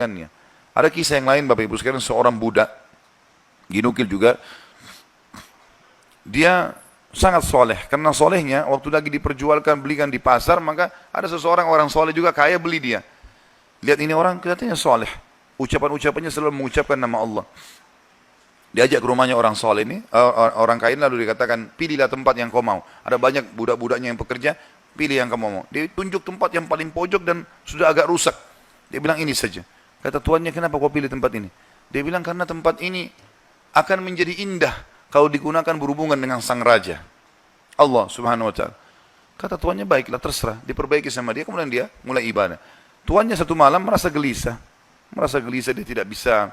dengannya. Ada kisah yang lain Bapak Ibu sekalian, seorang budak, dinukil juga, dia sangat soleh. Karena solehnya, waktu lagi diperjualkan, belikan di pasar, maka ada seseorang orang soleh juga kaya beli dia. Lihat ini orang kelihatannya soleh. Ucapan-ucapannya selalu mengucapkan nama Allah. Diajak ke rumahnya orang soleh ini, orang kaya lalu dikatakan, pilihlah tempat yang kau mau. Ada banyak budak-budaknya yang pekerja, pilih yang kamu mau. Dia tunjuk tempat yang paling pojok dan sudah agak rusak. Dia bilang ini saja. Kata tuannya, kenapa kau pilih tempat ini? Dia bilang, karena tempat ini akan menjadi indah kalau digunakan berhubungan dengan sang raja, Allah subhanahu wa ta'ala. Kata tuannya, baiklah terserah. Diperbaiki sama dia, kemudian dia mulai ibadah. Tuannya satu malam merasa gelisah. Dia tidak bisa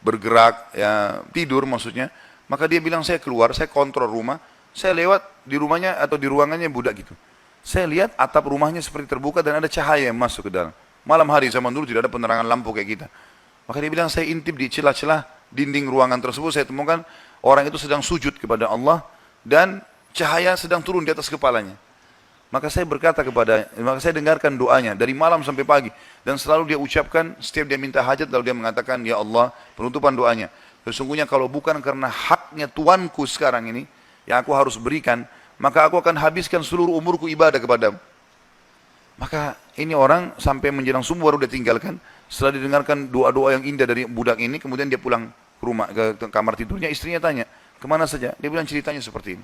bergerak, ya, tidur maksudnya. Maka dia bilang, saya keluar, saya kontrol rumah, saya lewat di rumahnya atau di ruangannya budak gitu. Saya lihat atap rumahnya seperti terbuka dan ada cahaya yang masuk ke dalam. Malam hari zaman dulu tidak ada penerangan lampu kayak kita. Maka dia bilang, saya intip di celah-celah dinding ruangan tersebut, saya temukan orang itu sedang sujud kepada Allah dan cahaya sedang turun di atas kepalanya. Maka saya dengarkan doanya dari malam sampai pagi dan selalu dia ucapkan setiap dia minta hajat, lalu dia mengatakan, ya Allah, penutupan doanya, sesungguhnya kalau bukan karena haknya Tuanku sekarang ini yang aku harus berikan, maka aku akan habiskan seluruh umurku ibadah kepadamu. Maka ini orang sampai menjelang subuh baru dia tinggalkan. Setelah didengarkan doa-doa yang indah dari budak ini, kemudian dia pulang ke rumah, ke kamar tidurnya. Istrinya tanya, kemana saja? Dia bilang ceritanya seperti ini.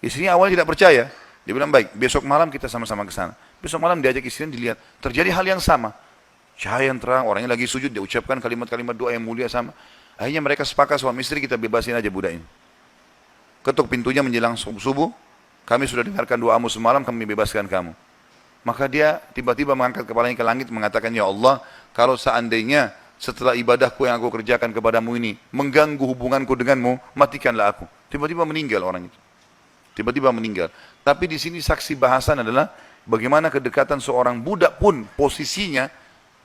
Istrinya awalnya tidak percaya. Dia bilang, baik, besok malam kita sama-sama ke sana. Besok malam diajak istrinya, dilihat. Terjadi hal yang sama. Cahaya yang terang, orangnya lagi sujud, dia ucapkan kalimat-kalimat doa yang mulia sama. Akhirnya mereka sepakat suami istri, kita bebasin aja budak ini. Ketuk pintunya menjelang subuh, kami sudah dengarkan doamu semalam, kami bebaskan kamu. Maka dia tiba-tiba mengangkat kepalanya ke langit mengatakan, ya Allah, kalau seandainya setelah ibadahku yang aku kerjakan kepadamu ini mengganggu hubunganku denganmu, matikanlah aku. Tiba-tiba meninggal orang itu. Tiba-tiba meninggal. Tapi di sini saksi bahasan adalah bagaimana kedekatan seorang budak pun posisinya,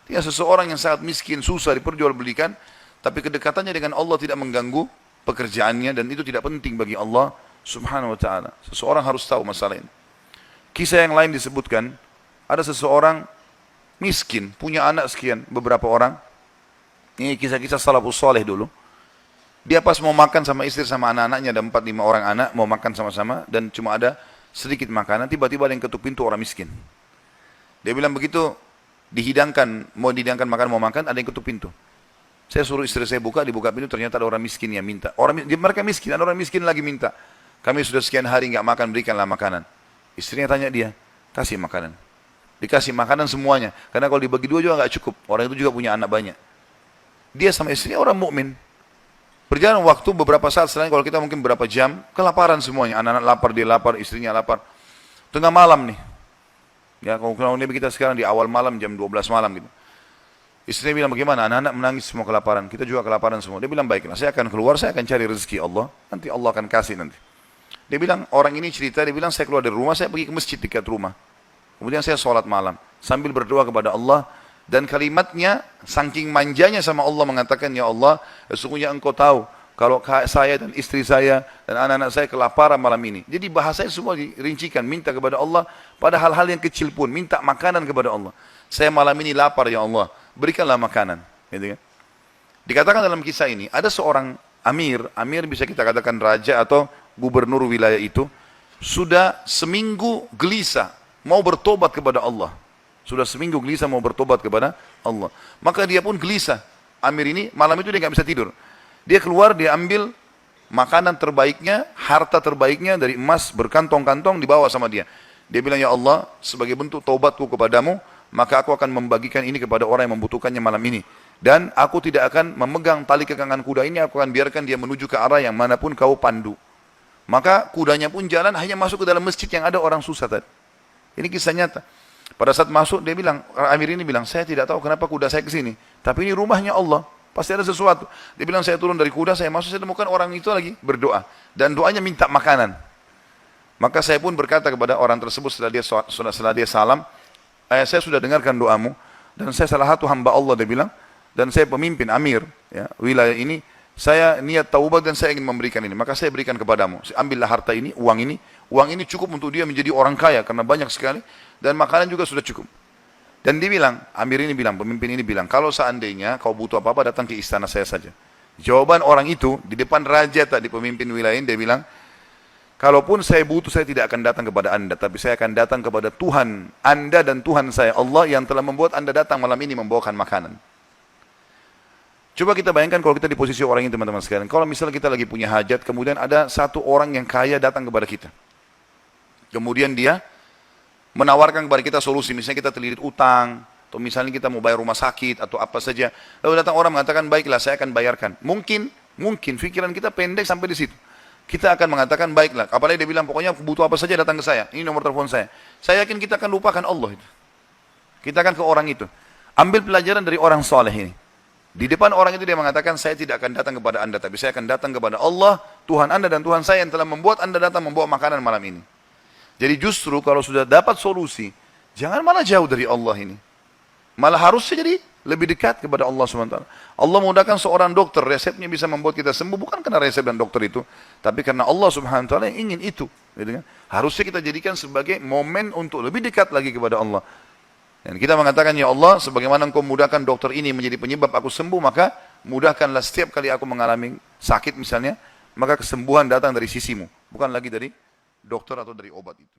dia seseorang yang sangat miskin, susah diperjualbelikan, tapi kedekatannya dengan Allah tidak mengganggu pekerjaannya dan itu tidak penting bagi Allah subhanahu wa ta'ala. Seseorang harus tahu masalah ini. Kisah yang lain disebutkan, ada seseorang miskin, punya anak sekian, beberapa orang. Ini kisah-kisah salafus saleh dulu. Dia pas mau makan sama istri sama anak-anaknya, ada 4-5 orang anak, mau makan sama-sama, dan cuma ada sedikit makanan, tiba-tiba ada yang ketuk pintu, orang miskin. Dia bilang begitu, mau dihidangkan makan, mau makan, ada yang ketuk pintu. Saya suruh istri saya buka, dibuka pintu, ternyata ada orang miskin yang minta. Mereka miskin, ada orang miskin lagi minta. Kami sudah sekian hari nggak makan, berikanlah makanan. Istrinya tanya dia, kasih makanan. Dikasih makanan semuanya. Karena kalau dibagi dua juga nggak cukup. Orang itu juga punya anak banyak. Dia sama istrinya orang mukmin. Berjalan waktu beberapa saat setelahnya, kalau kita mungkin berapa jam, kelaparan semuanya. Anak-anak lapar, dia lapar, istrinya lapar. Tengah malam nih. Ya, kalau kita sekarang di awal malam, jam 12 malam gitu. Istrinya bilang, bagaimana? Anak-anak menangis semua kelaparan. Kita juga kelaparan semua. Dia bilang, baiklah, saya akan keluar, saya akan cari rezeki Allah. Nanti Allah akan kasih nanti. Dia bilang, orang ini cerita, dia bilang, saya keluar dari rumah, saya pergi ke masjid dekat rumah. Kemudian saya sholat malam, sambil berdoa kepada Allah. Dan kalimatnya, saking manjanya sama Allah mengatakan, ya Allah, sesungguhnya engkau tahu, kalau saya dan istri saya dan anak-anak saya kelaparan malam ini. Jadi bahasanya semua dirincikan, minta kepada Allah, pada hal-hal yang kecil pun, minta makanan kepada Allah. Saya malam ini lapar ya Allah, berikanlah makanan. Gitu kan? Dikatakan dalam kisah ini, ada seorang amir bisa kita katakan raja atau gubernur wilayah itu, sudah seminggu gelisah, mau bertobat kepada Allah. Sudah seminggu gelisah mau bertobat kepada Allah. Maka dia pun gelisah. Amir ini malam itu dia nggak bisa tidur. Dia keluar, dia ambil makanan terbaiknya, harta terbaiknya dari emas berkantong-kantong dibawa sama dia. Dia bilang, ya Allah, sebagai bentuk taubatku kepadamu, maka aku akan membagikan ini kepada orang yang membutuhkannya malam ini. Dan aku tidak akan memegang tali kekangan kuda ini, aku akan biarkan dia menuju ke arah yang manapun kau pandu. Maka kudanya pun jalan, hanya masuk ke dalam masjid yang ada orang susah tadi. Ini kisah nyata. Pada saat masuk, dia bilang, Amir ini bilang, saya tidak tahu kenapa kuda saya ke sini. Tapi ini rumahnya Allah, pasti ada sesuatu. Dia bilang, saya turun dari kuda, saya masuk, saya temukan orang itu lagi berdoa. Dan doanya minta makanan. Maka saya pun berkata kepada orang tersebut setelah dia salam, saya sudah dengarkan doamu, dan saya salah satu hamba Allah, dia bilang, dan saya pemimpin Amir, ya, wilayah ini, saya niat taubat dan saya ingin memberikan ini, maka saya berikan kepadamu. Ambillah harta ini, uang ini cukup untuk dia menjadi orang kaya, karena banyak sekali, dan makanan juga sudah cukup. Dan dia bilang, Amir ini bilang, pemimpin ini bilang, kalau seandainya kau butuh apa-apa datang ke istana saya saja. Jawaban orang itu di depan raja tadi, pemimpin wilayah ini, dia bilang, kalaupun saya butuh, saya tidak akan datang kepada anda, tapi saya akan datang kepada Tuhan anda dan Tuhan saya, Allah yang telah membuat anda datang malam ini membawakan makanan. Coba kita bayangkan kalau kita di posisi orang ini, teman-teman sekalian. Kalau misalnya kita lagi punya hajat, kemudian ada satu orang yang kaya datang kepada kita. Kemudian dia menawarkan kepada kita solusi, misalnya kita terlilit utang, atau misalnya kita mau bayar rumah sakit, atau apa saja. Lalu datang orang mengatakan, baiklah saya akan bayarkan. Mungkin pikiran kita pendek sampai di situ. Kita akan mengatakan, baiklah. Apalagi dia bilang, pokoknya butuh apa saja datang ke saya. Ini nomor telepon saya. Saya yakin kita akan lupakan Allah itu. Kita akan ke orang itu. Ambil pelajaran dari orang soleh ini. Di depan orang itu dia mengatakan, saya tidak akan datang kepada anda, tapi saya akan datang kepada Allah, Tuhan anda dan Tuhan saya yang telah membuat anda datang membawa makanan malam ini. Jadi justru kalau sudah dapat solusi, jangan malah jauh dari Allah ini. Malah harusnya jadi lebih dekat kepada Allah SWT. Allah mudahkan seorang dokter, resepnya bisa membuat kita sembuh, bukan karena resep dan dokter itu, tapi karena Allah SWT yang ingin itu. Gitu kan? Harusnya kita jadikan sebagai momen untuk lebih dekat lagi kepada Allah. Dan kita mengatakan, ya Allah, sebagaimana engkau mudahkan dokter ini menjadi penyebab aku sembuh, maka mudahkanlah setiap kali aku mengalami sakit misalnya, maka kesembuhan datang dari sisimu, bukan lagi dari dokter atau dari obat itu.